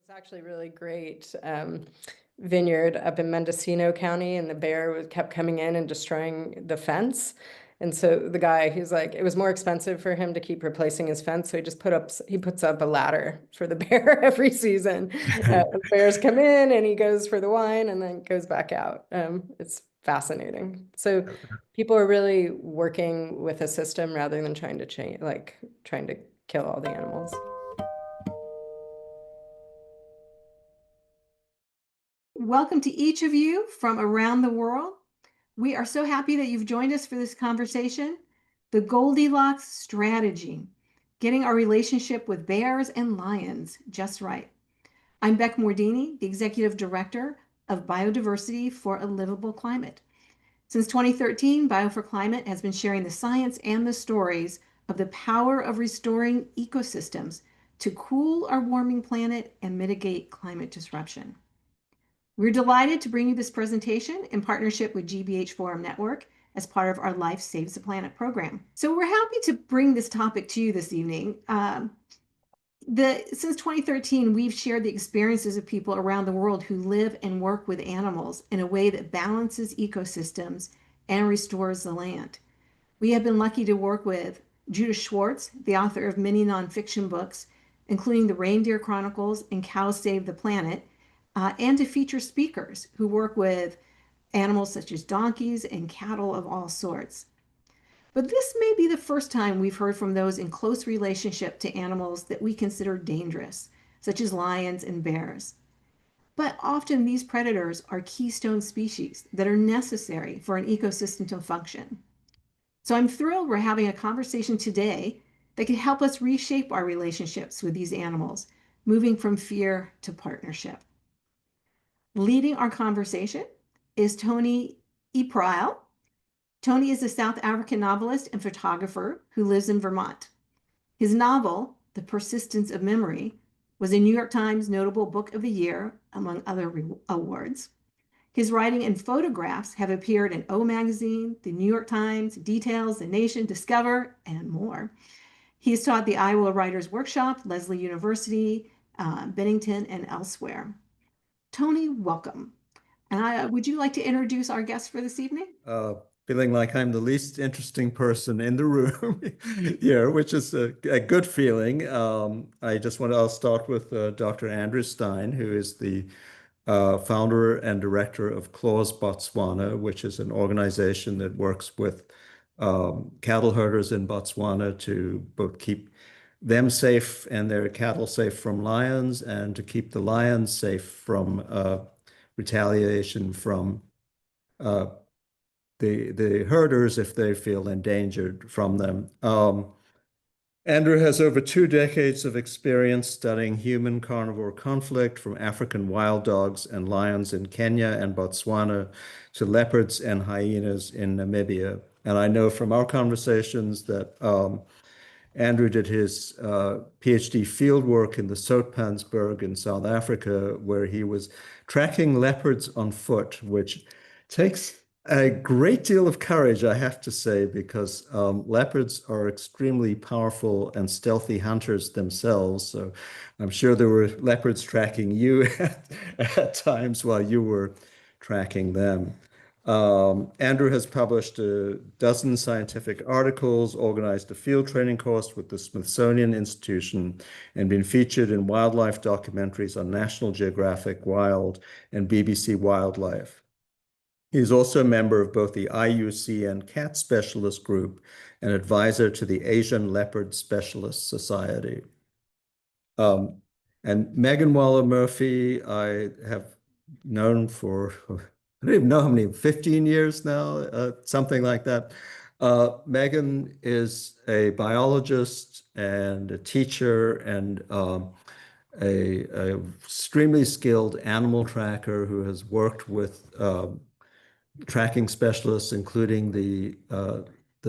It's actually really great vineyard up in Mendocino County, and the bear kept coming in and destroying the fence. And so the guy, he's like, it was more expensive for him to keep replacing his fence, so he puts up a ladder for the bear every season. The bears come in, and he goes for the wine, and then goes back out. It's fascinating. So people are really working with a system rather than trying to change, like trying to kill all the animals. Welcome to each of you from around the world. We are so happy that you've joined us for this conversation, the Goldilocks strategy, getting our relationship with bears and lions just right. I'm Beck Mordini, the Executive Director of Biodiversity for a Livable Climate. Since 2013, Bio for Climate has been sharing the science and the stories of the power of restoring ecosystems to cool our warming planet and mitigate climate disruption. We're delighted to bring you this presentation in partnership with GBH Forum Network as part of our Life Saves the Planet program. So we're happy to bring this topic to you this evening. Since 2013, we've shared the experiences of people around the world who live and work with animals in a way that balances ecosystems and restores the land. We have been lucky to work with Judith Schwartz, the author of many nonfiction books, including The Reindeer Chronicles and Cows Save the Planet, and to feature speakers who work with animals such as donkeys and cattle of all sorts. But this may be the first time we've heard from those in close relationship to animals that we consider dangerous, such as lions and bears. But often these predators are keystone species that are necessary for an ecosystem to function. So I'm thrilled we're having a conversation today that can help us reshape our relationships with these animals, moving from fear to partnership. Leading our conversation is Tony Eprile. Tony is a South African novelist and photographer who lives in Vermont. His novel, The Persistence of Memory, was a New York Times Notable Book of the Year, among other awards. His writing and photographs have appeared in O Magazine, the New York Times, Details, The Nation, Discover, and more. He has taught the Iowa Writers Workshop, Lesley University, Bennington, and elsewhere. Tony, welcome. And would you like to introduce our guest for this evening? Feeling like I'm the least interesting person in the room here, which is a good feeling. I'll start with Dr. Andrew Stein, who is the founder and director of CLAWS Botswana, which is an organization that works with cattle herders in Botswana to both keep them safe and their cattle safe from lions, and to keep the lions safe from retaliation from the herders if they feel endangered from them. Andrew has over 2 decades of experience studying human carnivore conflict, from African wild dogs and lions in Kenya and Botswana to leopards and hyenas in Namibia. And I know from our conversations that Andrew did his PhD fieldwork in the Soutpansberg in South Africa, where he was tracking leopards on foot, which takes a great deal of courage, I have to say, because leopards are extremely powerful and stealthy hunters themselves. So I'm sure there were leopards tracking you at times while you were tracking them. Andrew has published a dozen scientific articles, organized a field training course with the Smithsonian Institution, and been featured in wildlife documentaries on National Geographic Wild and BBC Wildlife. He's also a member of both the IUCN Cat Specialist Group and advisor to the Asian Leopard Specialist Society. And Meghan Walla-Murphy, I have known for, I don't even know how many, 15 years now, something like that. Meghan is a biologist and a teacher and a extremely skilled animal tracker who has worked with tracking specialists, including the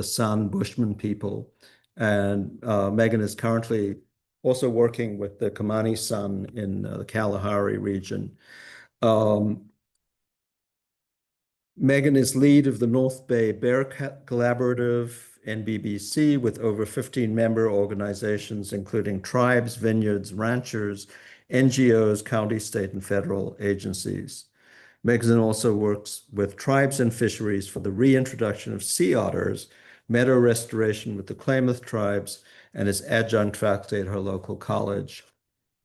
San Bushman people. And Meghan is currently also working with the Kamani San in the Kalahari region. Meghan is lead of the North Bay Bear Collaborative, NBBC, with over 15 member organizations, including tribes, vineyards, ranchers, NGOs, county, state, and federal agencies. Meghan also works with tribes and fisheries for the reintroduction of sea otters, meadow restoration with the Klamath tribes, and is adjunct faculty at her local college.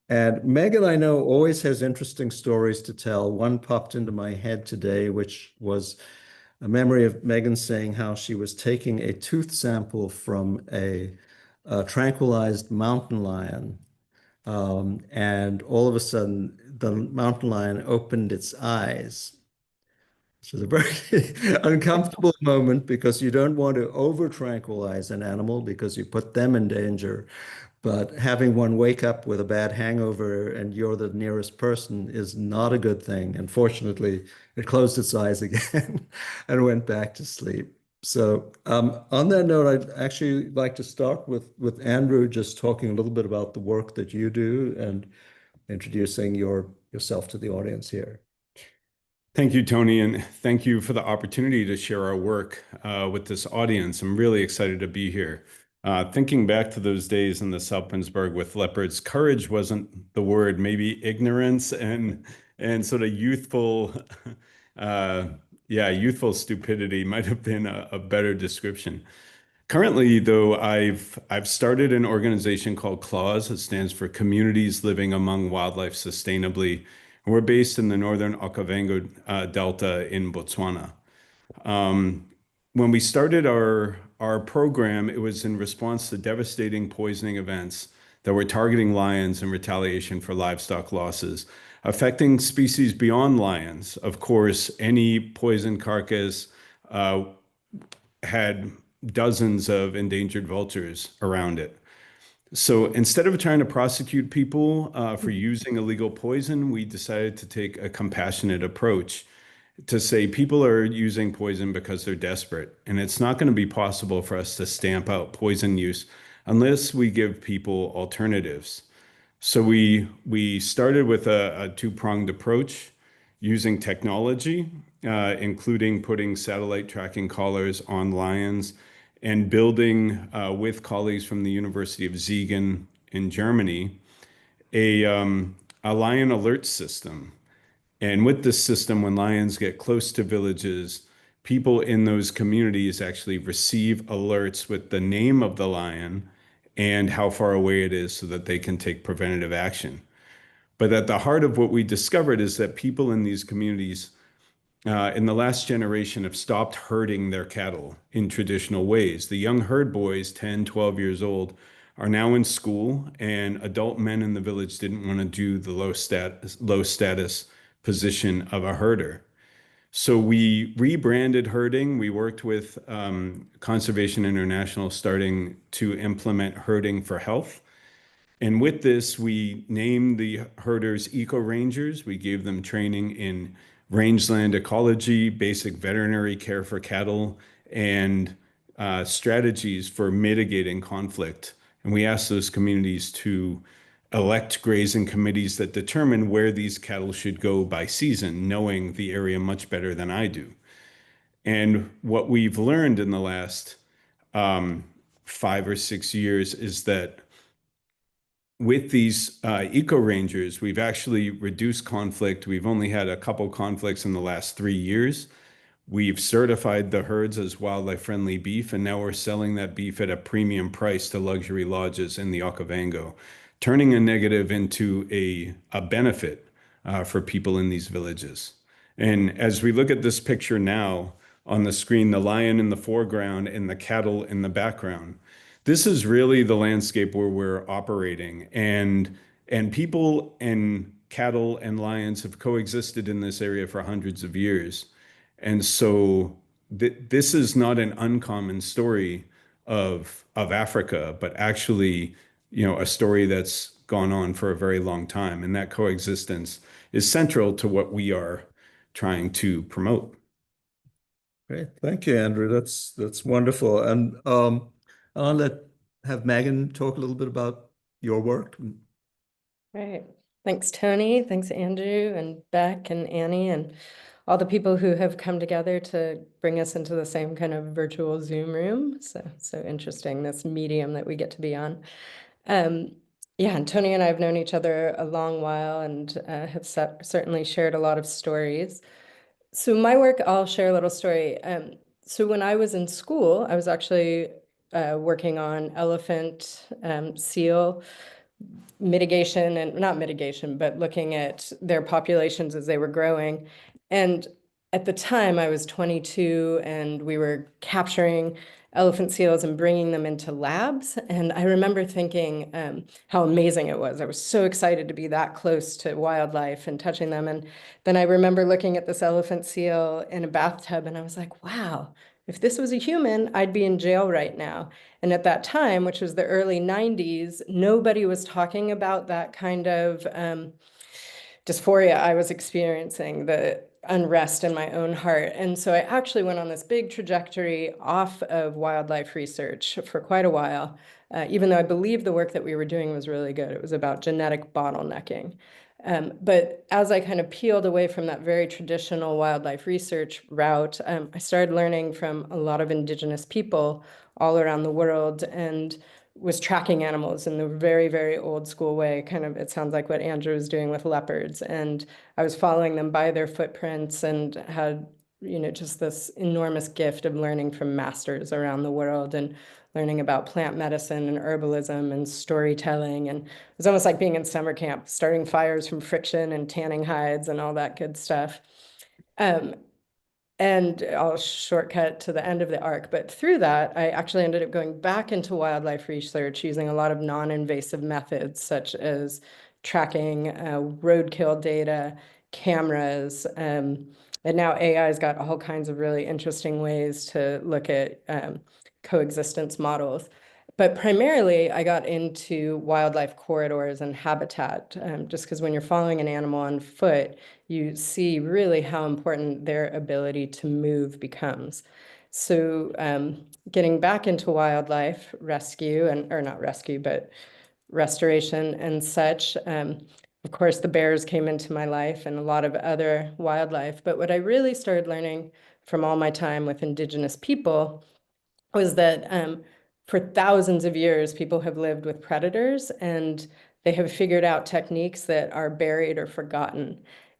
And Meghan, I know, always has interesting stories to tell. One popped into my head today, which was a memory of Meghan saying how she was taking a tooth sample from a tranquilized mountain lion. And all of a sudden, the mountain lion opened its eyes. Which is a very uncomfortable moment because you don't want to over tranquilize an animal because you put them in danger. But having one wake up with a bad hangover and you're the nearest person is not a good thing. And fortunately, it closed its eyes again and went back to sleep. So on that note, I'd actually like to start with Andrew just talking a little bit about the work that you do and introducing yourself to the audience here. Thank you, Tony, and thank you for the opportunity to share our work with this audience. I'm really excited to be here. Thinking back to those days in the Salpinsberg with leopards, courage wasn't the word, maybe ignorance and sort of youthful, youthful stupidity might have been a better description. Currently, though, I've started an organization called CLAWS. It stands for Communities Living Among Wildlife Sustainably. And we're based in the northern Okavango Delta in Botswana. When we started our program, it was in response to devastating poisoning events that were targeting lions in retaliation for livestock losses, affecting species beyond lions. Of course, any poison carcass had dozens of endangered vultures around it. So instead of trying to prosecute people for using illegal poison, we decided to take a compassionate approach to say people are using poison because they're desperate. And it's not going to be possible for us to stamp out poison use unless we give people alternatives. So we started with a two-pronged approach using technology, including putting satellite tracking collars on lions and building with colleagues from the University of Siegen in Germany, a lion alert system. And with this system, when lions get close to villages, people in those communities actually receive alerts with the name of the lion and how far away it is so that they can take preventative action. But at the heart of what we discovered is that people in these communities in the last generation have stopped herding their cattle in traditional ways. The young herd boys, 10, 12 years old, are now in school, and adult men in the village didn't want to do the low status position of a herder. So we rebranded herding. We worked with Conservation International starting to implement herding for health. And with this, we named the herders eco rangers. We gave them training in rangeland ecology, basic veterinary care for cattle, and strategies for mitigating conflict. And we asked those communities to elect grazing committees that determine where these cattle should go by season, knowing the area much better than I do. And what we've learned in the last 5 or 6 years is that with these eco rangers, we've actually reduced conflict. We've only had a couple conflicts in the last 3 years. We've certified the herds as wildlife-friendly beef, and now we're selling that beef at a premium price to luxury lodges in the Okavango, turning a negative into a benefit for people in these villages. And as we look at this picture now on the screen, the lion in the foreground and the cattle in the background, this is really the landscape where we're operating. And people and cattle and lions have coexisted in this area for hundreds of years. And so this is not an uncommon story of Africa, but actually, a story that's gone on for a very long time. And that coexistence is central to what we are trying to promote. Great. Thank you, Andrew. That's wonderful. And I'll have Meghan talk a little bit about your work. Right. Thanks, Tony. Thanks, Andrew and Beck and Annie and all the people who have come together to bring us into the same kind of virtual Zoom room. So interesting, this medium that we get to be on. Yeah, and Tony and I have known each other a long while and have certainly shared a lot of stories. So my work, I'll share a little story. So when I was in school, I was actually working on elephant, seal mitigation, and not mitigation, but looking at their populations as they were growing. And at the time, I was 22, and we were capturing elephant seals and bringing them into labs. And I remember thinking how amazing it was. I was so excited to be that close to wildlife and touching them. And then I remember looking at this elephant seal in a bathtub, and I was like, wow, if this was a human, I'd be in jail right now. And at that time, which was the early 90s, nobody was talking about that kind of dysphoria I was experiencing, the unrest in my own heart. And so I actually went on this big trajectory off of wildlife research for quite a while, even though I believed the work that we were doing was really good. It was about genetic bottlenecking. But as I kind of peeled away from that very traditional wildlife research route, I started learning from a lot of indigenous people all around the world and was tracking animals in the very, very old school way. Kind of, it sounds like what Andrew was doing with leopards. And I was following them by their footprints and had, just this enormous gift of learning from masters around the world and learning about plant medicine and herbalism and storytelling. And it was almost like being in summer camp, starting fires from friction and tanning hides and all that good stuff. And I'll shortcut to the end of the arc. But through that, I actually ended up going back into wildlife research using a lot of non-invasive methods, such as tracking roadkill data, cameras, and now AI's got all kinds of really interesting ways to look at coexistence models. But primarily, I got into wildlife corridors and habitat, just because when you're following an animal on foot, you see really how important their ability to move becomes. So getting back into wildlife rescue or not rescue, but restoration and such. Of course, the bears came into my life and a lot of other wildlife. But what I really started learning from all my time with indigenous people was that for thousands of years, people have lived with predators and they have figured out techniques that are buried or forgotten.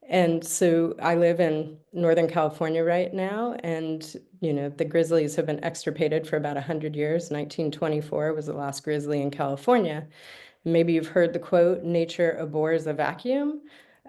And so I live in Northern California right now, and the grizzlies have been extirpated for about 100 years. 1924 was the last grizzly in California. Maybe you've heard the quote, nature abhors a vacuum.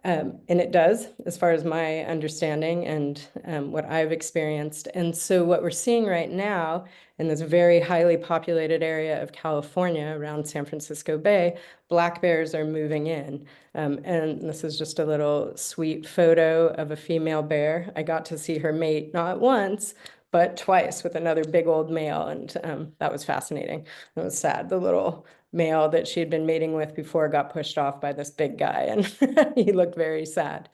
And it does, as far as my understanding and what I've experienced. And so what we're seeing right now in this very highly populated area of California around San Francisco Bay, black bears are moving in. And this is just a little sweet photo of a female bear. I got to see her mate not once, but twice with another big old male. And that was fascinating. It was sad. The little male that she had been mating with before got pushed off by this big guy, and he looked very sad.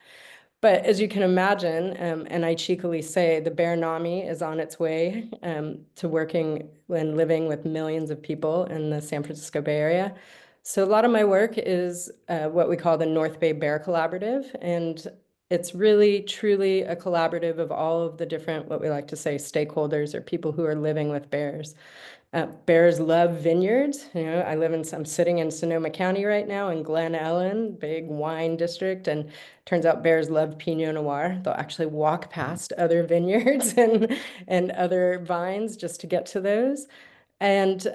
But as you can imagine, and I cheekily say, the Bear Nami is on its way to working and living with millions of people in the San Francisco Bay Area. So a lot of my work is what we call the North Bay Bear Collaborative, and it's really, truly a collaborative of all of the different, what we like to say, stakeholders or people who are living with bears. Bears love vineyards. I'm sitting in Sonoma County right now in Glen Ellen, big wine district, and turns out bears love Pinot Noir. They'll actually walk past other vineyards and other vines just to get to those. And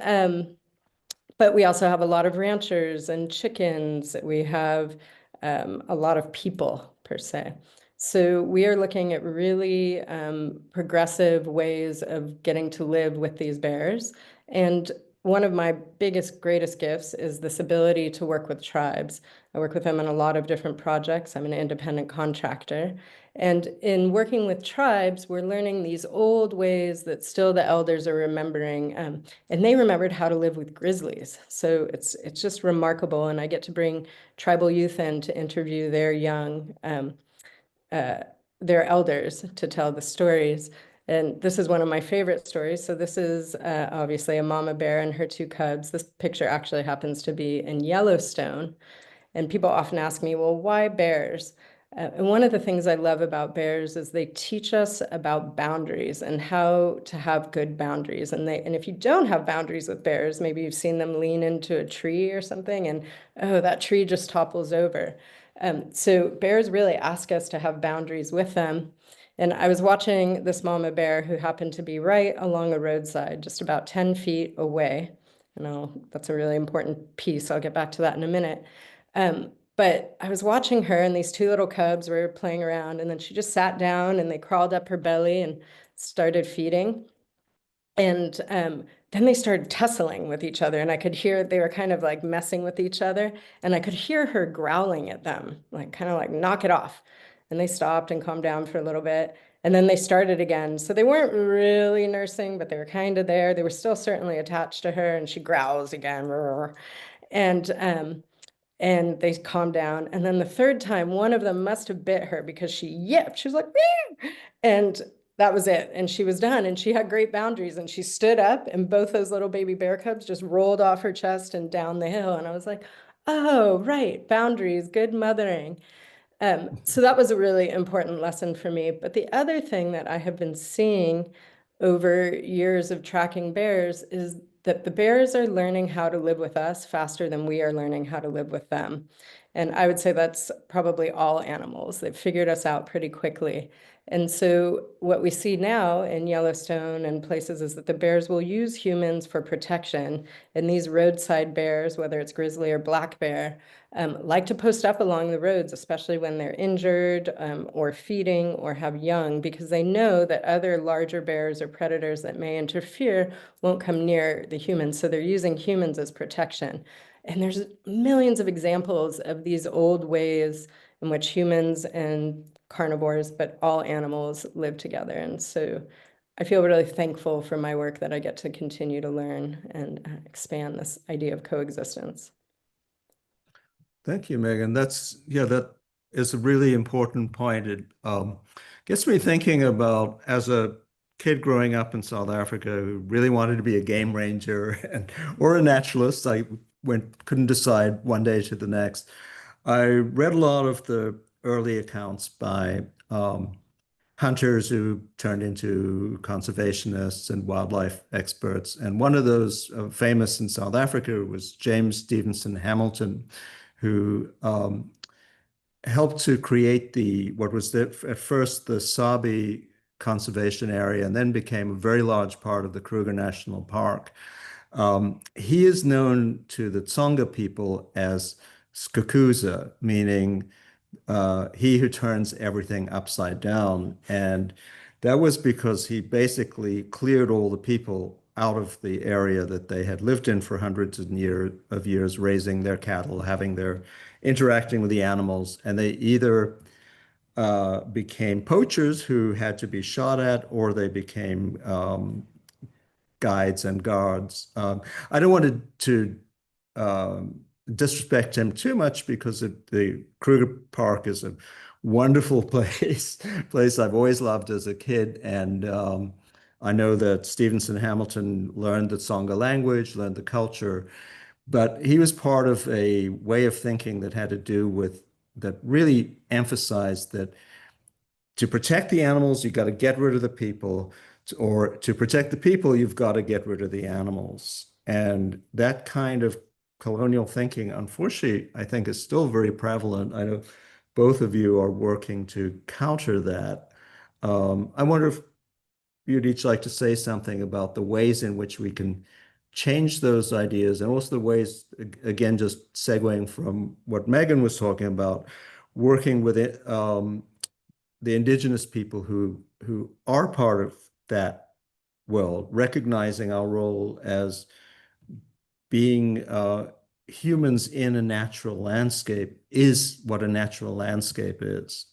but we also have a lot of ranchers and chickens. We have a lot of people per se. So we are looking at really progressive ways of getting to live with these bears. And one of my biggest, greatest gifts is this ability to work with tribes. I work with them on a lot of different projects. I'm an independent contractor. And in working with tribes, we're learning these old ways that still the elders are remembering. And they remembered how to live with grizzlies. So it's just remarkable. And I get to bring tribal youth in to interview their young their elders to tell the stories. And this is one of my favorite stories. So this is obviously a mama bear and her two cubs. This picture actually happens to be in Yellowstone. And people often ask me, well, why bears? And one of the things I love about bears is they teach us about boundaries and how to have good boundaries. And if you don't have boundaries with bears, maybe you've seen them lean into a tree or something, and oh, that tree just topples over. So bears really ask us to have boundaries with them. And I was watching this mama bear who happened to be right along a roadside, just about 10 feet away. That's a really important piece. I'll get back to that in a minute. But I was watching her, and these two little cubs were playing around, and then she just sat down and they crawled up her belly and started feeding. And then they started tussling with each other, and I could hear they were kind of like messing with each other, and I could hear her growling at them, like kind of like, knock it off. And they stopped and calmed down for a little bit, and then they started again. So they weren't really nursing, but they were kind of there. They were still certainly attached to her, and she growls again. And they calmed down. And then the third time, one of them must have bit her because she yipped. She was like, "Meow." And that was it. And she was done. And she had great boundaries. And she stood up, and both those little baby bear cubs just rolled off her chest and down the hill. And I was like, oh, right, boundaries, good mothering. So that was a really important lesson for me. But the other thing that I have been seeing over years of tracking bears is that the bears are learning how to live with us faster than we are learning how to live with them. And I would say that's probably all animals. They've figured us out pretty quickly. And so what we see now in Yellowstone and places is that the bears will use humans for protection. And these roadside bears, whether it's grizzly or black bear, like to post up along the roads, especially when they're injured or feeding or have young, because they know that other larger bears or predators that may interfere won't come near the humans. So they're using humans as protection. And there's millions of examples of these old ways in which humans and carnivores, but all animals live together. And so I feel really thankful for my work that I get to continue to learn and expand this idea of coexistence. Thank you, Megan. That is a really important point. It gets me thinking about, as a kid growing up in South Africa who really wanted to be a game ranger or a naturalist. I couldn't decide one day to the next. I read a lot of the early accounts by hunters who turned into conservationists and wildlife experts. And one of those famous in South Africa was James Stevenson Hamilton, who helped to create what was at first the Sabi conservation area and then became a very large part of the Kruger National Park. He is known to the Tsonga people as Skukuza, meaning he who turns everything upside down. And that was because he basically cleared all the people out of the area that they had lived in for hundreds of years, raising their cattle, interacting with the animals. And they either became poachers who had to be shot at, or they became guides and guards. I don't want to disrespect him too much, because the Kruger Park is a wonderful place I've always loved as a kid. And I know that Stevenson Hamilton learned the Tsonga language, learned the culture, but he was part of a way of thinking that really emphasized that to protect the animals, you've got to get rid of the people, or to protect the people, you've got to get rid of the animals. And that kind of colonial thinking, unfortunately, I think is still very prevalent. I know both of you are working to counter that. I wonder if you'd each like to say something about the ways in which we can change those ideas, and also the ways, again, just segueing from what Megan was talking about, working with the indigenous people who are part of that world, recognizing our role as being humans in a natural landscape is what a natural landscape is.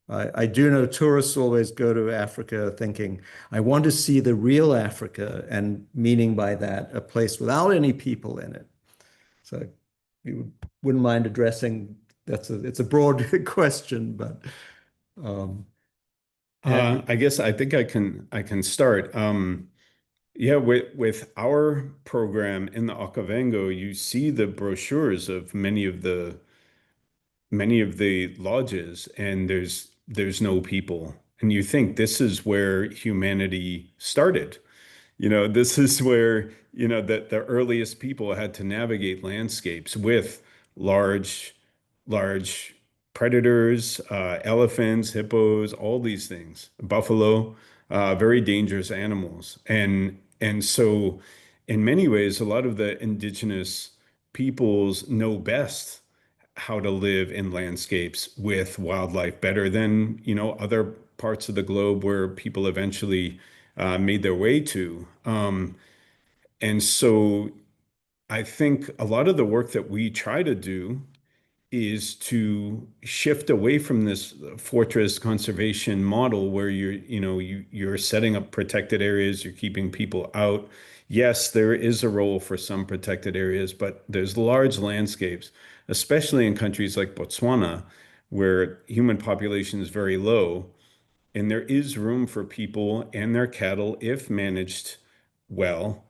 I do know tourists always go to Africa thinking, I want to see the real Africa, and meaning by that a place without any people in it. So you wouldn't mind addressing, it's a broad question, but I guess I think I can start. Yeah, with our program in the Okavango, you see the brochures of many of the many of the lodges, and there's no people. And you think this is where humanity started. This is where, that the earliest people had to navigate landscapes with large, large predators, elephants, hippos, all these things, buffalo, very dangerous animals. And so in many ways, a lot of the indigenous peoples know best how to live in landscapes with wildlife better than, other parts of the globe where people eventually made their way to. And so I think a lot of the work that we try to do is to shift away from this fortress conservation model where you're setting up protected areas, you're keeping people out. Yes, there is a role for some protected areas, but there's large landscapes, especially in countries like Botswana, where human population is very low, and there is room for people and their cattle, if managed well,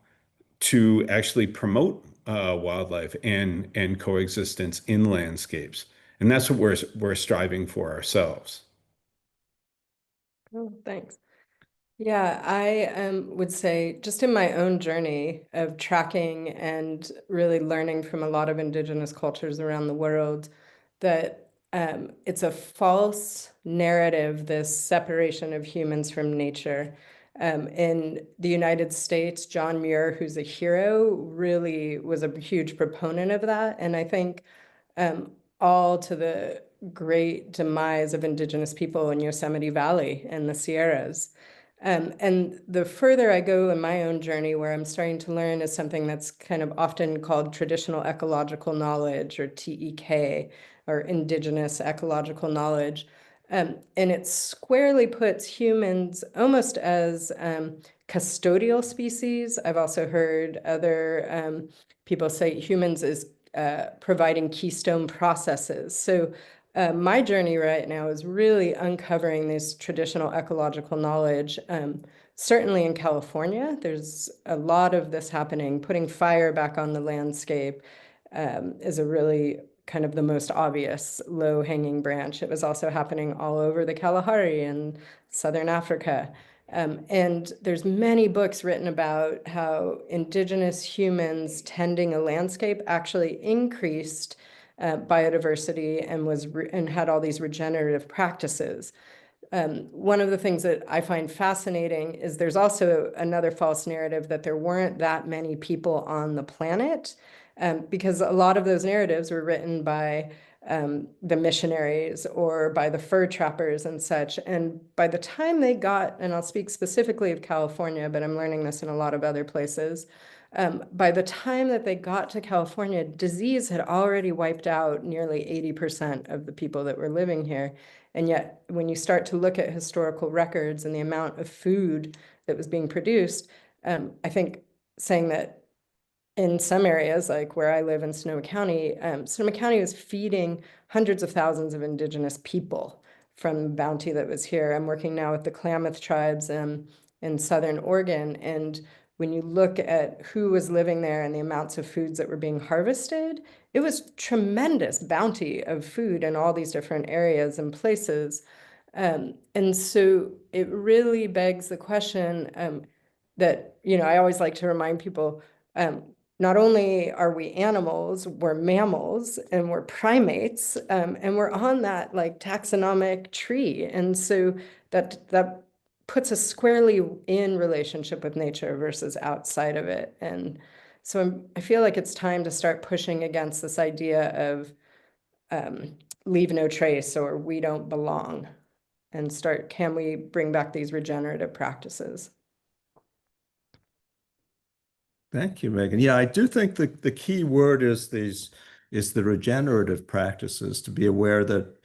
to actually promote wildlife and coexistence in landscapes. And that's what we're striving for ourselves. Oh, thanks. Yeah, I would say just in my own journey of tracking and really learning from a lot of indigenous cultures around the world, that it's a false narrative, this separation of humans from nature. In the United States, John Muir, who's a hero, really was a huge proponent of that. And I think all to the great demise of indigenous people in Yosemite Valley and the Sierras. And the further I go in my own journey, where I'm starting to learn is something that's kind of often called traditional ecological knowledge, or TEK, or indigenous ecological knowledge. And it squarely puts humans almost as custodial species. I've also heard other people say humans as providing keystone processes. So my journey right now is really uncovering this traditional ecological knowledge. Certainly in California, there's a lot of this happening. Putting fire back on the landscape is a really kind of the most obvious low-hanging branch. It was also happening all over the Kalahari in Southern Africa. And there's many books written about how indigenous humans tending a landscape actually increased biodiversity and had all these regenerative practices. One of the things that I find fascinating is there's also another false narrative that there weren't that many people on the planet, because a lot of those narratives were written by the missionaries or by the fur trappers and such. And by the time they got, and I'll speak specifically of California, but I'm learning this in a lot of other places, by the time that they got to California, disease had already wiped out nearly 80% of the people that were living here. And yet, when you start to look at historical records and the amount of food that was being produced, I think saying that in some areas, like where I live in Sonoma County was feeding hundreds of thousands of indigenous people from the bounty that was here. I'm working now with the Klamath tribes in Southern Oregon. And when you look at who was living there and the amounts of foods that were being harvested, it was tremendous bounty of food in all these different areas and places. And so it really begs the question that, I always like to remind people, not only are we animals, we're mammals and we're primates, and we're on that like taxonomic tree. And so that puts us squarely in relationship with nature versus outside of it. And so I feel like it's time to start pushing against this idea of leave no trace or we don't belong, and can we bring back these regenerative practices? Thank you, Megan. Yeah, I do think the key word is the regenerative practices, to be aware that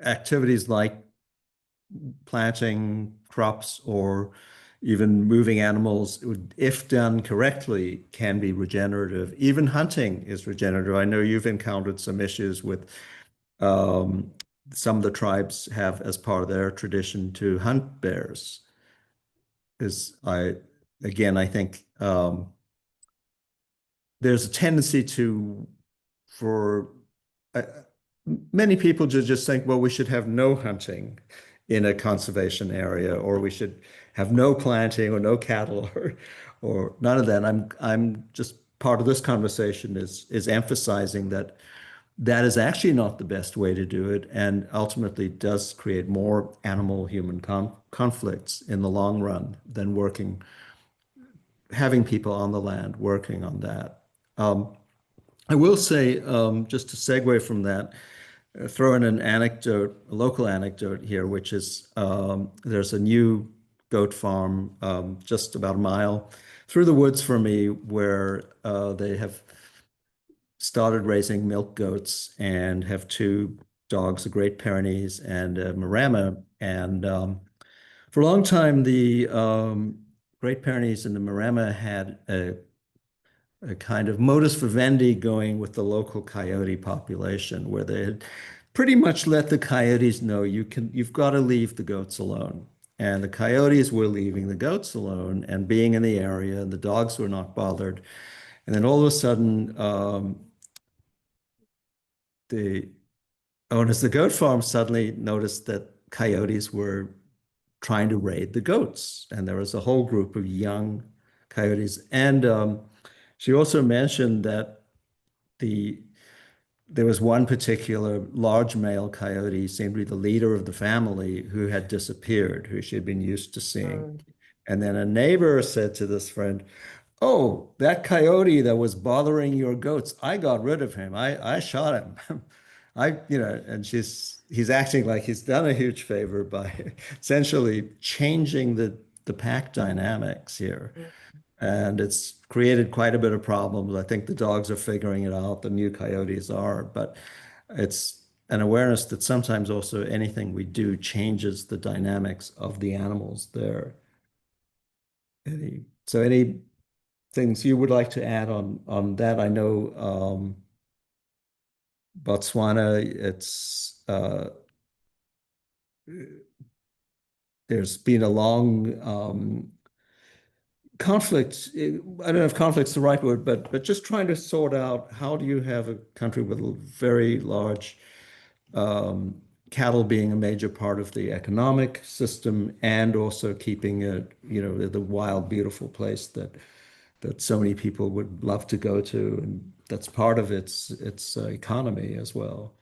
activities like planting crops or even moving animals, if done correctly, can be regenerative. Even hunting is regenerative. I know you've encountered some issues with some of the tribes have as part of their tradition to hunt bears. I think there's a tendency for uh, many people to just think, well, we should have no hunting in a conservation area, or we should have no planting or no cattle or none of that. I'm just part of this conversation is emphasizing that that is actually not the best way to do it, and ultimately does create more animal-human conflicts in the long run than having people on the land working on that. I will say, just to segue from that, throw in an anecdote, a local anecdote here, which is there's a new goat farm just about a mile through the woods from me where they have started raising milk goats and have two dogs, a Great Pyrenees and a Maremma. And for a long time, the Great Pyrenees and the Maremma had a kind of modus vivendi going with the local coyote population, where they had pretty much let the coyotes know you've got to leave the goats alone. And the coyotes were leaving the goats alone and being in the area, and the dogs were not bothered. And then all of a sudden, the owners of the goat farm suddenly noticed that coyotes were trying to raid the goats, and there was a whole group of young coyotes. And she also mentioned that there was one particular large male coyote, seemed to be the leader of the family, who had disappeared, who she had been used to seeing. And then a neighbor said to this friend, "Oh, that coyote that was bothering your goats, I got rid of him. I shot him." And he's acting like he's done a huge favor by essentially changing the pack dynamics here. And it's created quite a bit of problems. I think the dogs are figuring it out, the new coyotes are, but it's an awareness that sometimes also anything we do changes the dynamics of the animals there. Any things you would like to add on that? I know Botswana, there's been a long conflict. I don't know if conflict's the right word, but just trying to sort out how do you have a country with a very large cattle being a major part of the economic system, and also keeping it, the wild, beautiful place that so many people would love to go to, and that's part of its economy as well.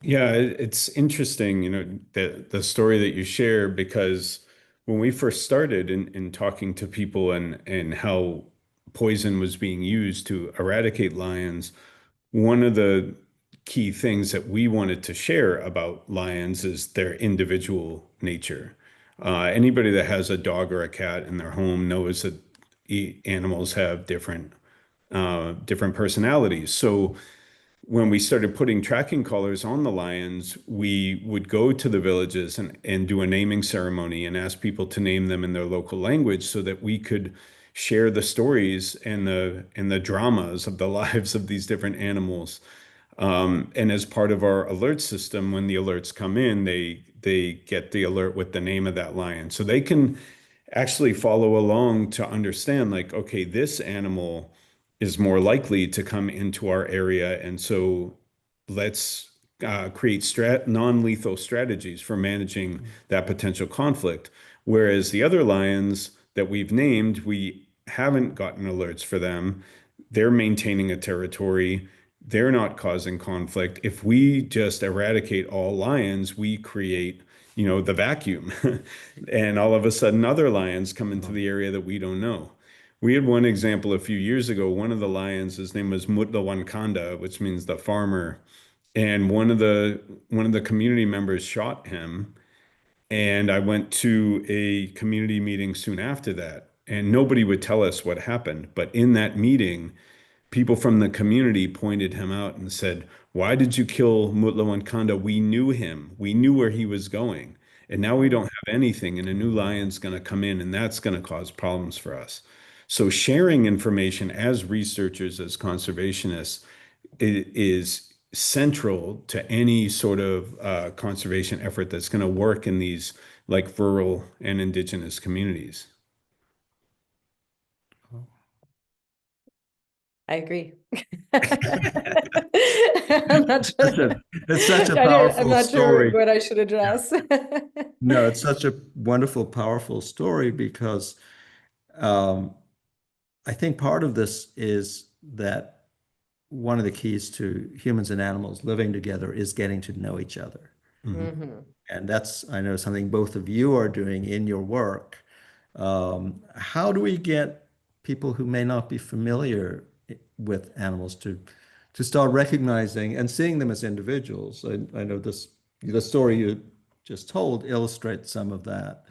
Yeah, it's interesting, the story that you share, because when we first started in talking to people and how poison was being used to eradicate lions, one of the key things that we wanted to share about lions is their individual nature. Anybody that has a dog or a cat in their home knows that animals have different personalities. So when we started putting tracking collars on the lions, we would go to the villages and do a naming ceremony and ask people to name them in their local language so that we could share the stories and the dramas of the lives of these different animals. And as part of our alert system, when the alerts come in, they get the alert with the name of that lion. So they can actually follow along to understand, like, okay, this animal is more likely to come into our area. And so let's create non-lethal strategies for managing that potential conflict. Whereas the other lions that we've named, we haven't gotten alerts for them. They're maintaining a territory. They're not causing conflict. If we just eradicate all lions, we create, the vacuum. And all of a sudden, other lions come into the area that we don't know. We had one example a few years ago. One of the lions, his name was Mutlawankanda, which means the farmer. And one of the community members shot him. And I went to a community meeting soon after that, and nobody would tell us what happened. But in that meeting, people from the community pointed him out and said, "Why did you kill Mutlawankanda? We knew him. We knew where he was going. And now we don't have anything, and a new lion's going to come in, and that's going to cause problems for us." So sharing information as researchers, as conservationists, is central to any sort of conservation effort that's going to work in these like rural and indigenous communities. I agree. I'm not sure. It's such a I'm powerful not sure story. what I should address. No, it's such a wonderful, powerful story because um, I think part of this is that one of the keys to humans and animals living together is getting to know each other. Mhm. And that's, I know, something both of you are doing in your work. How do we get people who may not be familiar with animals to start recognizing and seeing them as individuals? I know the story you just told illustrates some of that.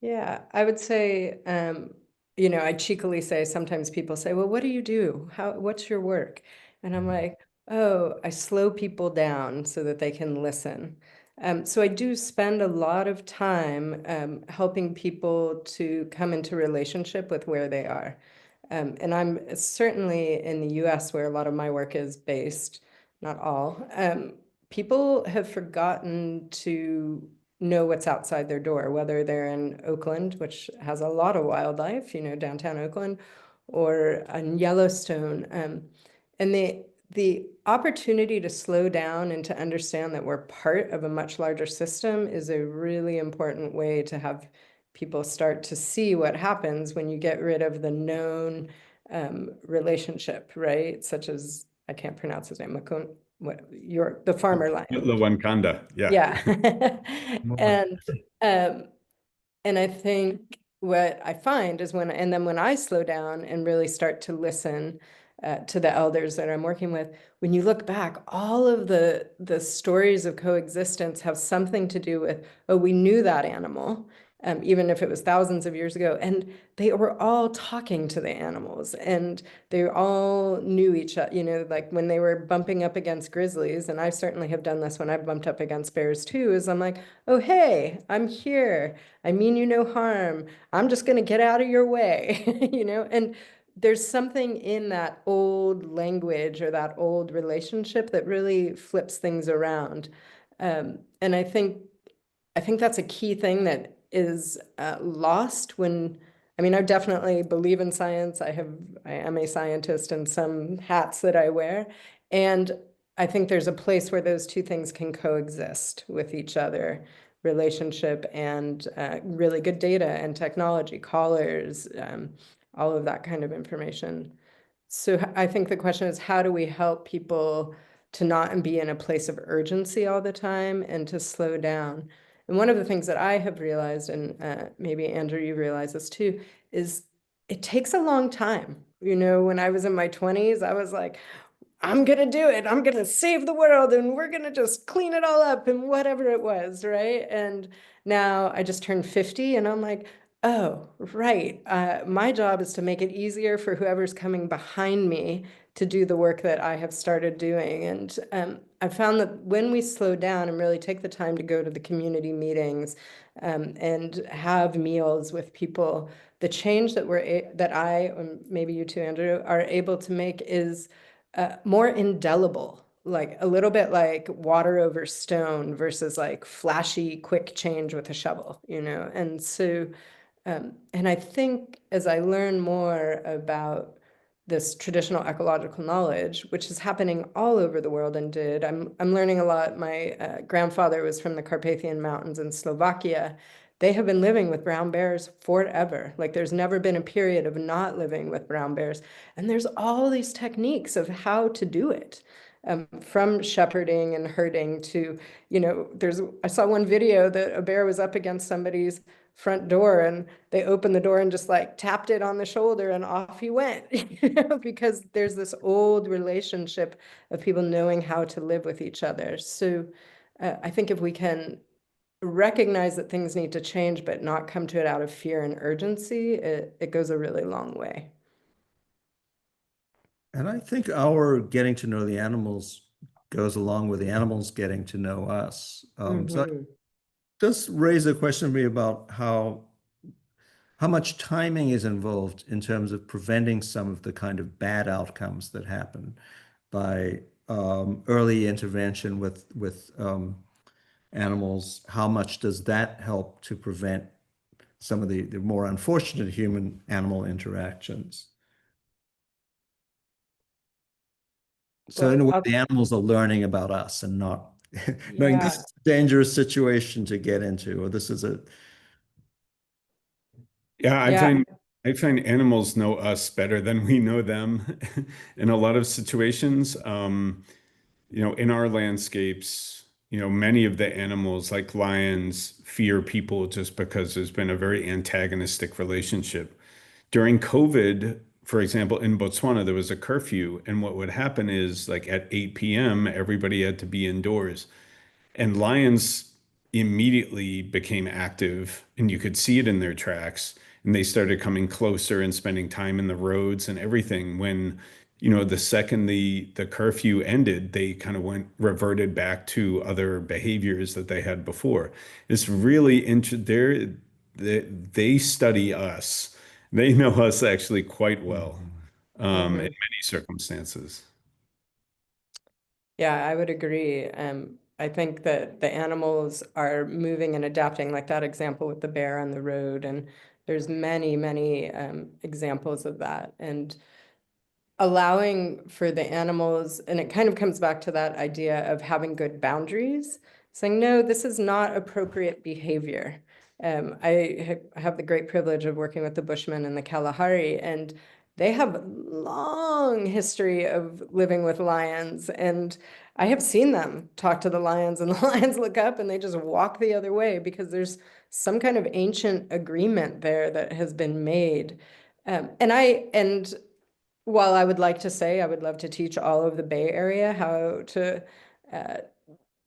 Yeah, I would say, I cheekily say sometimes people say, well, what do you do? What's your work? And I'm like, oh, I slow people down so that they can listen. So I do spend a lot of time helping people to come into relationship with where they are. And I'm certainly in the US where a lot of my work is based, not all. People have forgotten to know what's outside their door, whether they're in Oakland, which has a lot of wildlife, downtown Oakland, or in Yellowstone. And the opportunity to slow down and to understand that we're part of a much larger system is a really important way to have people start to see what happens when you get rid of the known relationship, right? Such as, I can't pronounce his name, the farmer lion. Wakanda, yeah. Yeah. And um, and I think what I find is when I slow down and really start to listen to the elders that I'm working with, when you look back, all of the stories of coexistence have something to do with, oh, we knew that animal, even if it was thousands of years ago, and they were all talking to the animals, and they all knew each other, like when they were bumping up against grizzlies, and I certainly have done this when I've bumped up against bears too, is I'm like, oh, hey, I'm here. I mean you no harm. I'm just going to get out of your way, and there's something in that old language or that old relationship that really flips things around. And I think that's a key thing that is lost I mean, I definitely believe in science. I am a scientist in some hats that I wear. And I think there's a place where those two things can coexist with each other, relationship and really good data and technology, callers, all of that kind of information. So I think the question is, how do we help people to not be in a place of urgency all the time and to slow down? And one of the things that I have realized, and maybe Andrew, you realize this too, is it takes a long time. When I was in my 20s, I was like, I'm going to do it. I'm going to save the world and we're going to just clean it all up and whatever it was, right? And now I just turned 50 and I'm like, oh, right. My job is to make it easier for whoever's coming behind me to do the work that I have started doing. And I found that when we slow down and really take the time to go to the community meetings and have meals with people, the change that I, and maybe you too, Andrew, are able to make is more indelible, like a little bit like water over stone versus like flashy, quick change with a shovel, And so, and I think as I learn more about this traditional ecological knowledge, which is happening all over the world and I'm learning a lot. My grandfather was from the Carpathian Mountains in Slovakia. They have been living with brown bears forever. Like there's never been a period of not living with brown bears. And there's all these techniques of how to do it. From shepherding and herding to, I saw one video that a bear was up against somebody's front door and they opened the door and just like tapped it on the shoulder and off he went, because there's this old relationship of people knowing how to live with each other. So I think if we can recognize that things need to change, but not come to it out of fear and urgency, it goes a really long way. And I think our getting to know the animals goes along with the animals getting to know us. So Mhm. just raise a question to me about how much timing is involved in terms of preventing some of the kind of bad outcomes that happen by early intervention with animals. How much does that help to prevent some of the more unfortunate human-animal interactions? So in Well, a way, the animals are learning about us and not knowing this yeah, is a dangerous situation to get into, or this is a Yeah, yeah, I find animals know us better than we know them in a lot of situations. In our landscapes, many of the animals like lions fear people just because there's been a very antagonistic relationship. During COVID, for example, in Botswana, there was a curfew, and what would happen is like at 8 p.m., everybody had to be indoors. And lions immediately became active, and you could see it in their tracks. And they started coming closer and spending time in the roads and everything. When, the second the curfew ended, they kind of reverted back to other behaviors that they had before. It's really interesting. They study us. They know us actually quite well, in mhm. many circumstances. Yeah, I would agree. I think that the animals are moving and adapting, like that example with the bear on the road, and there's many, many examples of that. And allowing for the animals, and it kind of comes back to that idea of having good boundaries, saying, no, this is not appropriate behavior. I have the great privilege of working with the Bushmen in the Kalahari, and they have long history of living with lions. And I have seen them talk to the lions, and the lions look up and they just walk the other way because there's some kind of ancient agreement there that has been made. And while I would like to say I would love to teach all of the Bay Area how to uh,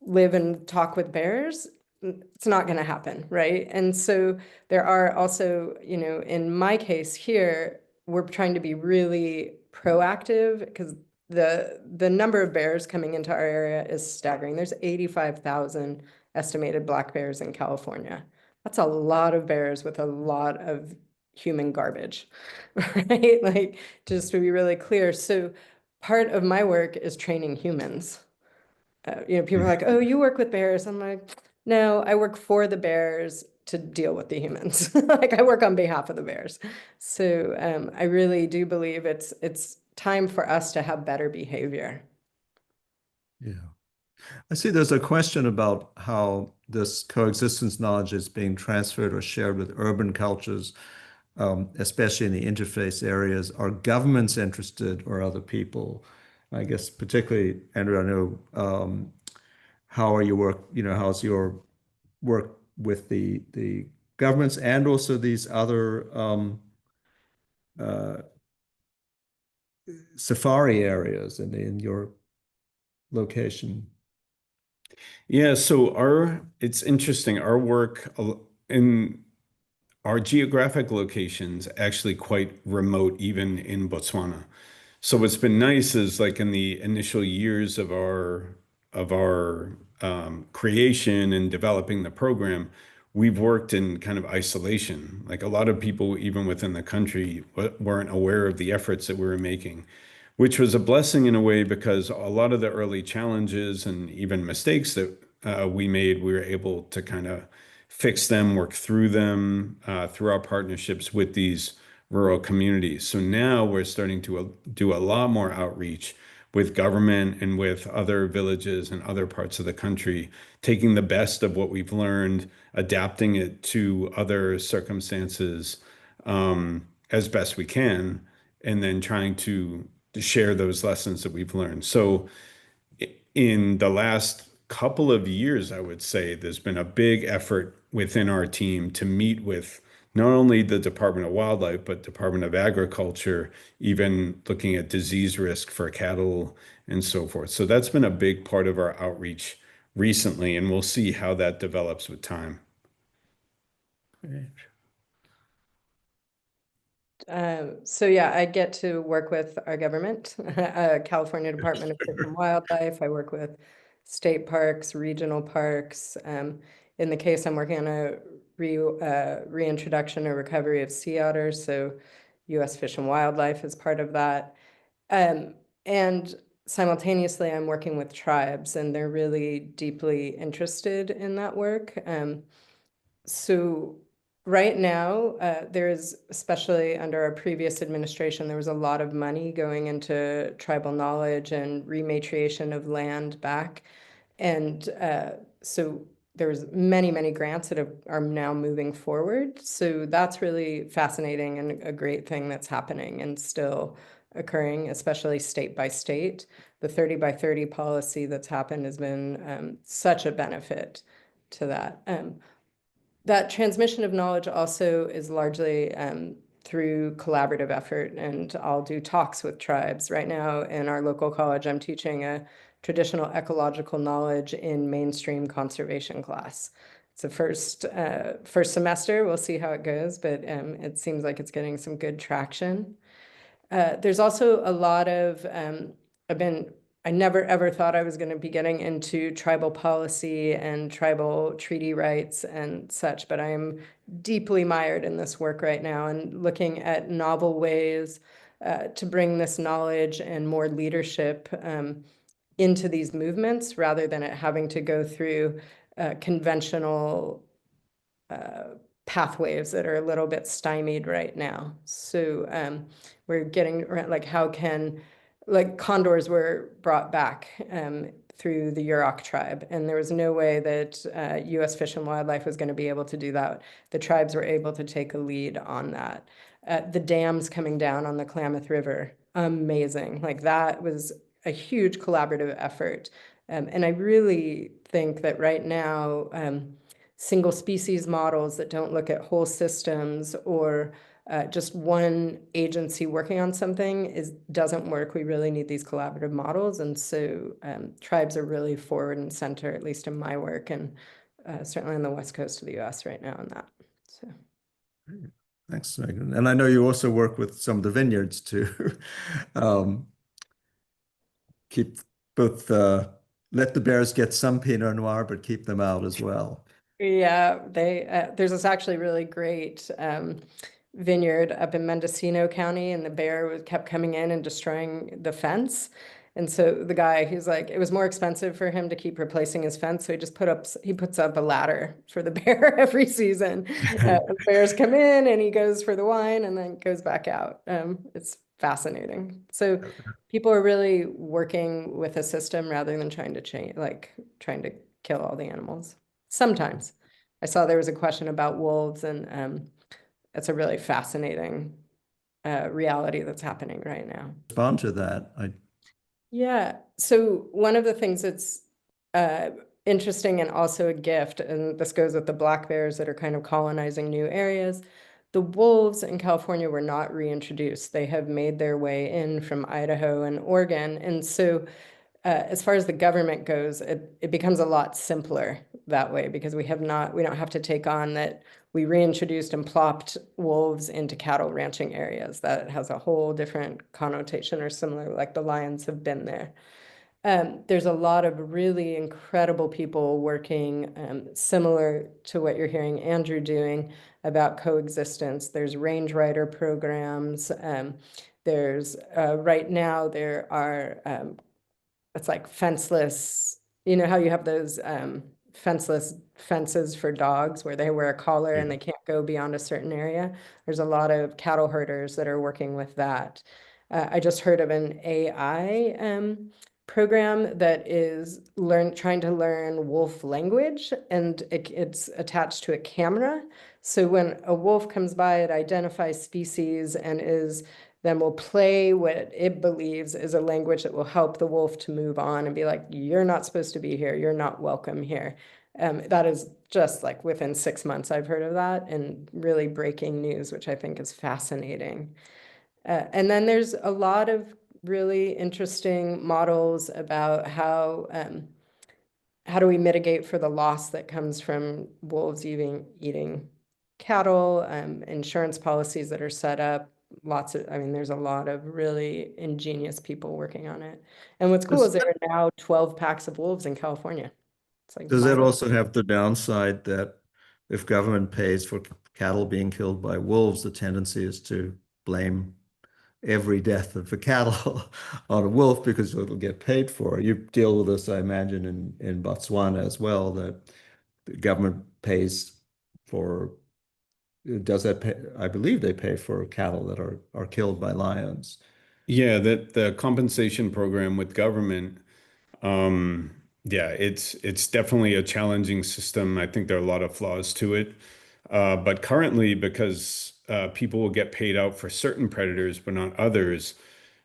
live and talk with bears, it's not going to happen, right? And so there are also, in my case here, we're trying to be really proactive because the number of bears coming into our area is staggering. There's 85,000 estimated black bears in California. That's a lot of bears with a lot of human garbage, right? Like, just to be really clear. So part of my work is training humans. People are like, oh, you work with bears. I'm like, no, I work for the bears to deal with the humans. Like, I work on behalf of the bears. So I really do believe it's time for us to have better behavior. yeah. I see there's a question about how this coexistence knowledge is being transferred or shared with urban cultures, especially in the interface areas. Are governments interested or other people? I guess particularly, Andrew, I know how are your work, how's your work with the governments and also these other uh, safari areas in your location? Yeah, so it's interesting. Our work in our geographic locations actually quite remote, even in Botswana. So what's been nice is like in the initial years of our creation and developing the program, we've worked in kind of isolation. Like a lot of people, even within the country, weren't aware of the efforts that we were making, which was a blessing in a way because a lot of the early challenges and even mistakes that we made, we were able to kind of fix them, work through them through our partnerships with these rural communities. So now we're starting to do a lot more outreach with government and with other villages and other parts of the country, taking the best of what we've learned, adapting it to other circumstances as best we can, and then trying to share those lessons that we've learned. So in the last couple of years, I would say there's been a big effort within our team to meet with not only the Department of Wildlife, but Department of Agriculture, even looking at disease risk for cattle and so forth. So that's been a big part of our outreach recently, and we'll see how that develops with time. Great. So yeah, I get to work with our government, California Department of Fish and Wildlife. I work with state parks, regional parks. In the case, I'm working on a reintroduction or recovery of sea otters. So U.S. Fish and Wildlife is part of that. And simultaneously, I'm working with tribes, and they're really deeply interested in that work. So right now, there's, especially under our previous administration, there was a lot of money going into tribal knowledge and rematriation of land back. And so there's many, many grants that are now moving forward. So that's really fascinating and a great thing that's happening and still occurring, especially state by state. The 30 by 30 policy that's happened has been such a benefit to that. That transmission of knowledge also is largely through collaborative effort, and I'll do talks with tribes. Right now in our local college, I'm teaching a traditional ecological knowledge in mainstream conservation class. It's the first semester. We'll see how it goes, but it seems like it's getting some good traction. There's also a lot of, I never ever thought I was going to be getting into tribal policy and tribal treaty rights and such, but I am deeply mired in this work right now and looking at novel ways to bring this knowledge and more leadership into these movements rather than it having to go through conventional pathways that are a little bit stymied right now. So we're getting like how can, like condors were brought back through the Yurok tribe, and there was no way that U.S. Fish and Wildlife was going to be able to do that. The tribes were able to take a lead on that. The dams coming down on the Klamath River, amazing. Like that was a huge collaborative effort. And I really think that right now, single species models that don't look at whole systems or just one agency working on something doesn't work. We really need these collaborative models. And so tribes are really forward and center, at least in my work, and certainly on the West Coast of the US right now on that. So. Thanks, Megan. And I know you also work with some of the vineyards to keep both, let the bears get some Pinot Noir, but keep them out as well. Yeah, there's this actually really great vineyard up in Mendocino County, and the bear kept coming in and destroying the fence. And so the guy, he's like, it was more expensive for him to keep replacing his fence, so he puts up a ladder for the bear every season. The bears come in, and he goes for the wine, and then goes back out. It's fascinating. So people are really working with a system rather than trying to change, like trying to kill all the animals. Sometimes. I saw there was a question about wolves, and it's a really fascinating reality that's happening right now. Respond to that. Yeah. So one of the things that's interesting and also a gift, and this goes with the black bears that are kind of colonizing new areas, the wolves in California were not reintroduced. They have made their way in from Idaho and Oregon. And so as far as the government goes, it becomes a lot simpler that way because we don't have to take on that we reintroduced and plopped wolves into cattle ranching areas. That has a whole different connotation or similar, like the lions have been there. There's a lot of really incredible people working similar to what you're hearing Andrew doing about coexistence. There's range rider programs. There's right now there are it's like fenceless, you know how you have those fenceless fences for dogs where they wear a collar and they can't go beyond a certain area. There's a lot of cattle herders that are working with that. I just heard of an AI program that is trying to learn wolf language, and it's attached to a camera. So when a wolf comes by, it identifies species and then will play what it believes is a language that will help the wolf to move on and be like, you're not supposed to be here. You're not welcome here. That is just like within 6 months, I've heard of that, and really breaking news, which I think is fascinating. And then there's a lot of really interesting models about how do we mitigate for the loss that comes from wolves eating cattle, insurance policies that are set up. There's a lot of really ingenious people working on it. And what's cool is there are now 12 packs of wolves in California. It's like, does that also have the downside that if government pays for cattle being killed by wolves, the tendency is to blame every death of the cattle on a wolf because it'll get paid for? You deal with this, I imagine, in Botswana as well, that the government pays for does that pay? I believe they pay for cattle that are killed by lions. Yeah, that the compensation program with government, um, yeah, it's definitely a challenging system. I think there are a lot of flaws to it. But currently, because people will get paid out for certain predators, but not others,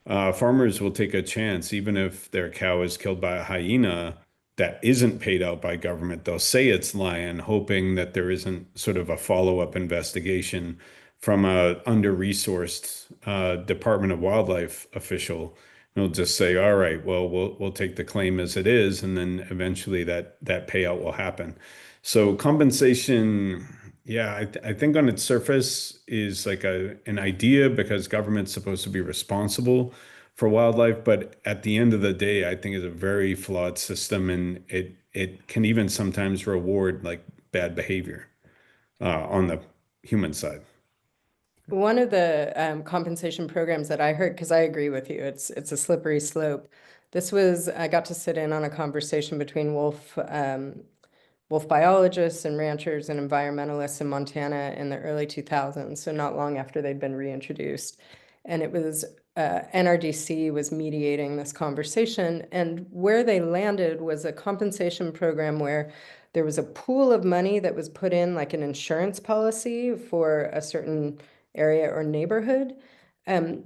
farmers will take a chance, even if their cow is killed by a hyena that isn't paid out by government. They'll say it's lion, hoping that there isn't sort of a follow-up investigation from a under-resourced Department of Wildlife official. They'll just say, "All right, well, we'll take the claim as it is," and then eventually that payout will happen. So compensation, yeah, I think on its surface is like an idea because government's supposed to be responsible for wildlife, but at the end of the day, I think it's a very flawed system, and it can even sometimes reward like bad behavior on the human side. One of the compensation programs that I heard, because I agree with you, it's a slippery slope. I got to sit in on a conversation between wolf biologists and ranchers and environmentalists in Montana in the early 2000s, so not long after they'd been reintroduced. And it was NRDC was mediating this conversation, and where they landed was a compensation program where there was a pool of money that was put in like an insurance policy for a certain area or neighborhood. And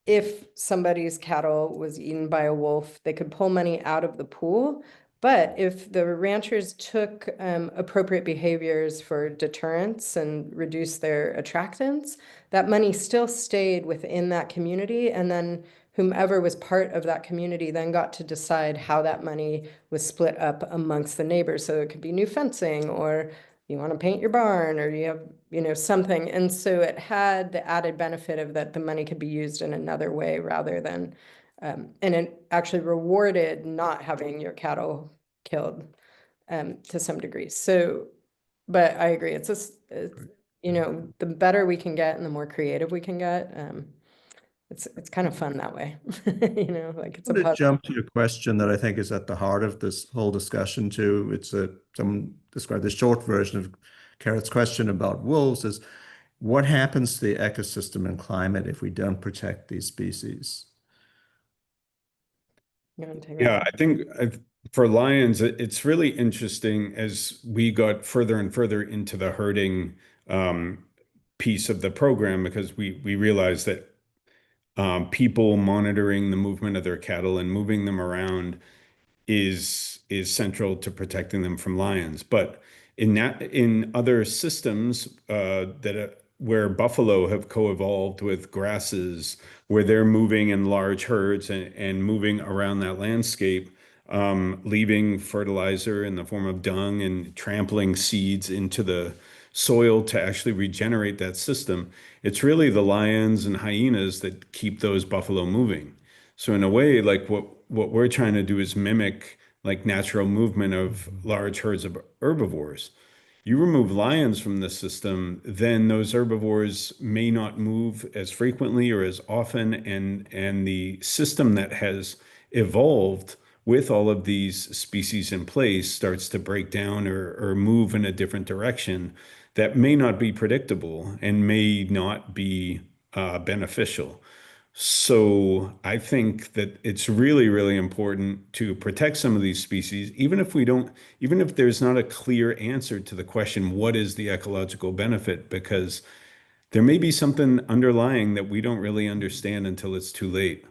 if somebody's cattle was eaten by a wolf, they could pull money out of the pool. But if the ranchers took appropriate behaviors for deterrence and reduced their attractants, that money still stayed within that community. And then whomever was part of that community then got to decide how that money was split up amongst the neighbors. So it could be new fencing, or you want to paint your barn, or you have, something. And so it had the added benefit of that the money could be used in another way rather than, and it actually rewarded not having your cattle killed to some degree. So, but I agree, the better we can get and the more creative we can get, it's kind of fun that way. Like it's I a want to puzzle. jump to a question that I think is at the heart of this whole discussion too. Someone described the short version of Carrot's question about wolves is what happens to the ecosystem and climate if we don't protect these species? You want to take Yeah, that? I think for lions, it's really interesting as we got further and further into the herding piece of the program because we realized that people monitoring the movement of their cattle and moving them around is central to protecting them from lions. But in other systems where buffalo have co-evolved with grasses, where they're moving in large herds and moving around that landscape, leaving fertilizer in the form of dung and trampling seeds into the soil to actually regenerate that system. It's really the lions and hyenas that keep those buffalo moving. So in a way, like what we're trying to do is mimic like natural movement of large herds of herbivores. You remove lions from the system, then those herbivores may not move as frequently or as often, and the system that has evolved with all of these species in place starts to break down or move in a different direction that may not be predictable and may not be beneficial. So I think that it's really, really important to protect some of these species, even if there's not a clear answer to the question, what is the ecological benefit? Because there may be something underlying that we don't really understand until it's too late.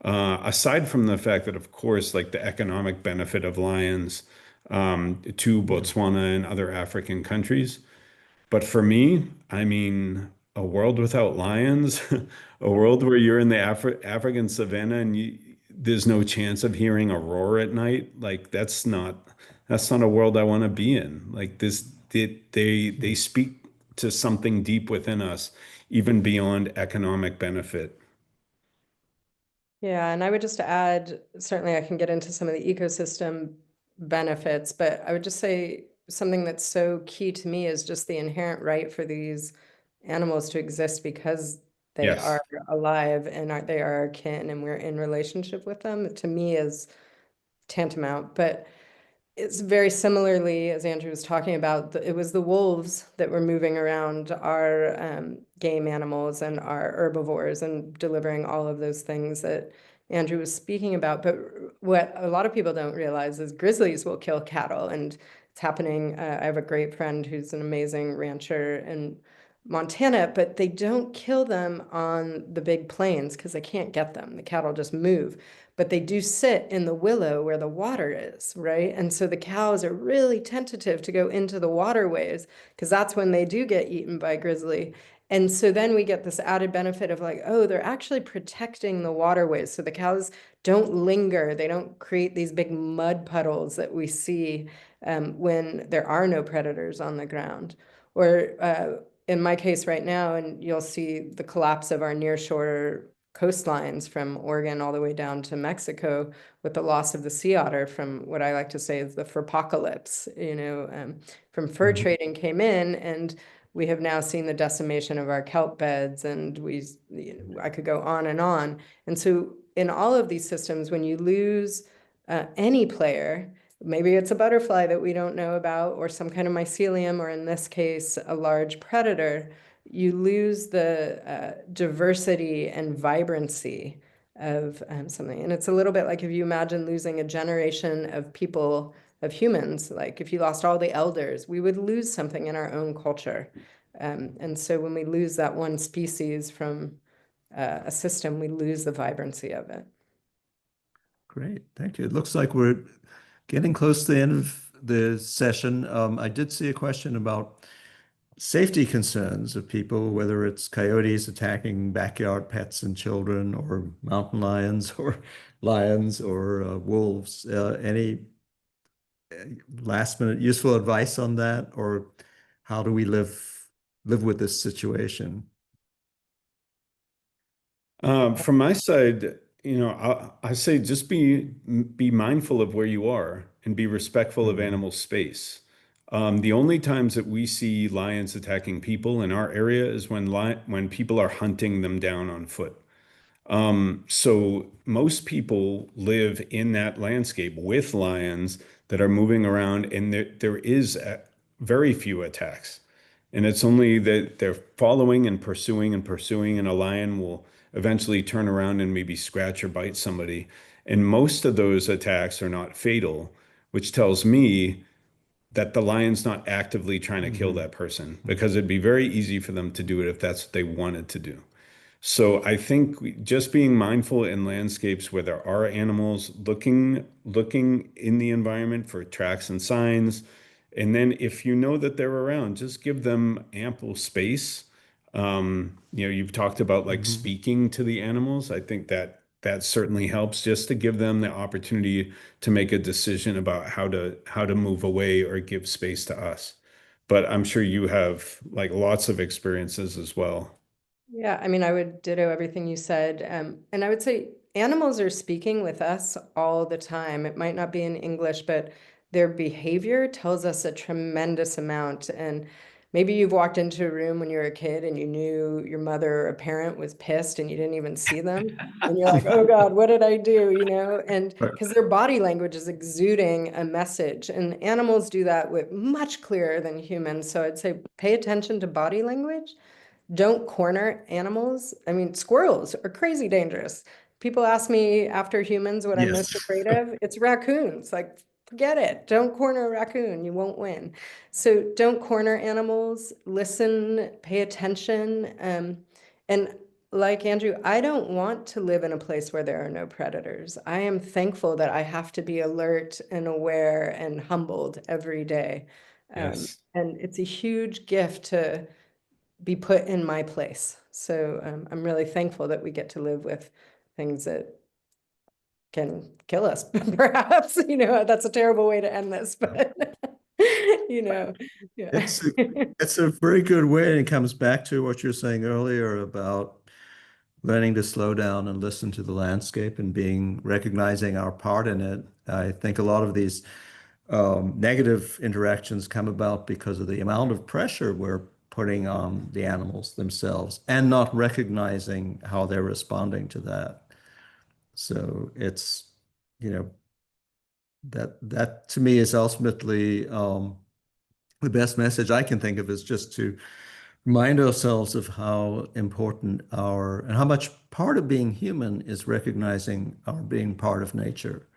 Aside from the fact that, of course, like the economic benefit of lions to Botswana and other African countries, but for me, I mean, a world without lions, a world where you're in the African savannah and there's no chance of hearing a roar at night, like that's not a world I want to be in. Like they speak to something deep within us, even beyond economic benefit. Yeah, and I would just add, certainly I can get into some of the ecosystem benefits, but I would just say something that's so key to me is just the inherent right for these animals to exist because they Yes. are alive and they are our kin and we're in relationship with them, to me is tantamount. But It's very similarly, as Andrew was talking about, it was the wolves that were moving around our game animals and our herbivores and delivering all of those things that Andrew was speaking about. But what a lot of people don't realize is grizzlies will kill cattle, and it's happening. I have a great friend who's an amazing rancher in Montana, but they don't kill them on the big plains because they can't get them. The cattle just move, but they do sit in the willow where the water is, right? And so the cows are really tentative to go into the waterways because that's when they do get eaten by grizzly. And so then we get this added benefit of like, oh, they're actually protecting the waterways. So the cows don't linger. They don't create these big mud puddles that we see when there are no predators on the ground. Or in my case right now, and you'll see the collapse of our nearshore coastlines from Oregon all the way down to Mexico with the loss of the sea otter from what I like to say is the furpocalypse, from fur trading came in, and we have now seen the decimation of our kelp beds, and I could go on and on. And so in all of these systems, when you lose any player, maybe it's a butterfly that we don't know about, or some kind of mycelium, or in this case, a large predator, you lose the diversity and vibrancy of something. And it's a little bit like if you imagine losing a generation of people, of humans, like if you lost all the elders, we would lose something in our own culture. And so when we lose that one species from a system, we lose the vibrancy of it. Great, thank you. It looks like we're getting close to the end of the session. I did see a question about safety concerns of people, whether it's coyotes attacking backyard pets and children, or mountain lions, or lions, or wolves. Any last minute useful advice on that, or how do we live with this situation? From my side, I say just be mindful of where you are and be respectful of animal space. The only times that we see lions attacking people in our area is when people are hunting them down on foot. So most people live in that landscape with lions that are moving around, and there is very few attacks. And it's only that they're following and pursuing, and a lion will eventually turn around and maybe scratch or bite somebody. And most of those attacks are not fatal, which tells me that the lion's not actively trying to kill that person, because it'd be very easy for them to do it if that's what they wanted to do. So I think just being mindful in landscapes where there are animals, looking in the environment for tracks and signs. And then if you know that they're around, just give them ample space. You've talked about like speaking to the animals. I think that certainly helps, just to give them the opportunity to make a decision about how to move away or give space to us. But I'm sure you have like lots of experiences as well. Yeah, I mean, I would ditto everything you said. And I would say animals are speaking with us all the time. It might not be in English, but their behavior tells us a tremendous amount. And maybe you've walked into a room when you were a kid and you knew your mother or a parent was pissed and you didn't even see them. And you're like, oh God, what did I do? And Right. because their body language is exuding a message. And animals do that with much clearer than humans. So I'd say pay attention to body language. Don't corner animals. I mean, squirrels are crazy dangerous. People ask me after humans what I'm Yes. most afraid of. It's raccoons. Like, forget it. Don't corner a raccoon. You won't win. So don't corner animals. Listen, pay attention. And like Andrew, I don't want to live in a place where there are no predators. I am thankful that I have to be alert and aware and humbled every day. Yes. And it's a huge gift to be put in my place. So I'm really thankful that we get to live with things that can kill us, perhaps. That's a terrible way to end this, but yeah. It's it's a very good way, and it comes back to what you were saying earlier about learning to slow down and listen to the landscape and recognizing our part in it. I think a lot of these negative interactions come about because of the amount of pressure we're putting on the animals themselves and not recognizing how they're responding to that. So it's, you know, that to me is ultimately the best message I can think of, is just to remind ourselves of how important and how much part of being human is recognizing our being part of nature.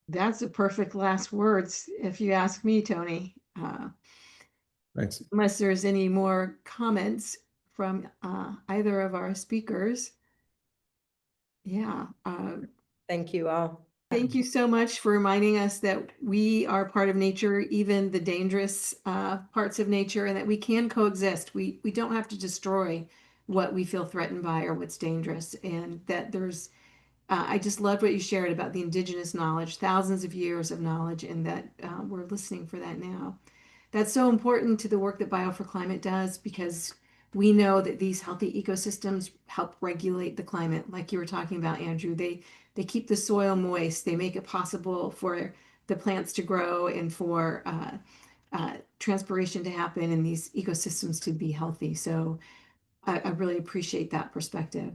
That's the perfect last words, if you ask me, Tony. Thanks. Unless there's any more comments from either of our speakers. Yeah. Thank you all. Thank you so much for reminding us that we are part of nature, even the dangerous parts of nature, and that we can coexist. We don't have to destroy what we feel threatened by or what's dangerous. And that there's, I just loved what you shared about the indigenous knowledge, thousands of years of knowledge, and that we're listening for that now. That's so important to the work that Bio for Climate does, because we know that these healthy ecosystems help regulate the climate. Like you were talking about, Andrew, they keep the soil moist. They make it possible for the plants to grow and for transpiration to happen and these ecosystems to be healthy. So I really appreciate that perspective.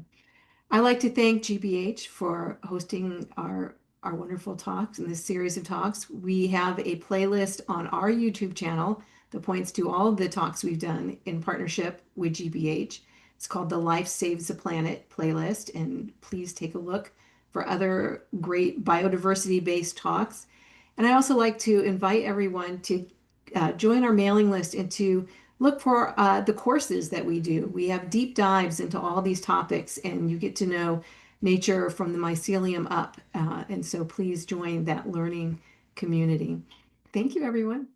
I'd like to thank GBH for hosting our wonderful talks in this series of talks. We have a playlist on our YouTube channel that points to all of the talks we've done in partnership with GBH. It's called the Life Saves the Planet playlist, and please take a look for other great biodiversity-based talks. And I also like to invite everyone to join our mailing list and to look for the courses that we do. We have deep dives into all these topics, and you get to know nature from the mycelium up. And so please join that learning community. Thank you, everyone.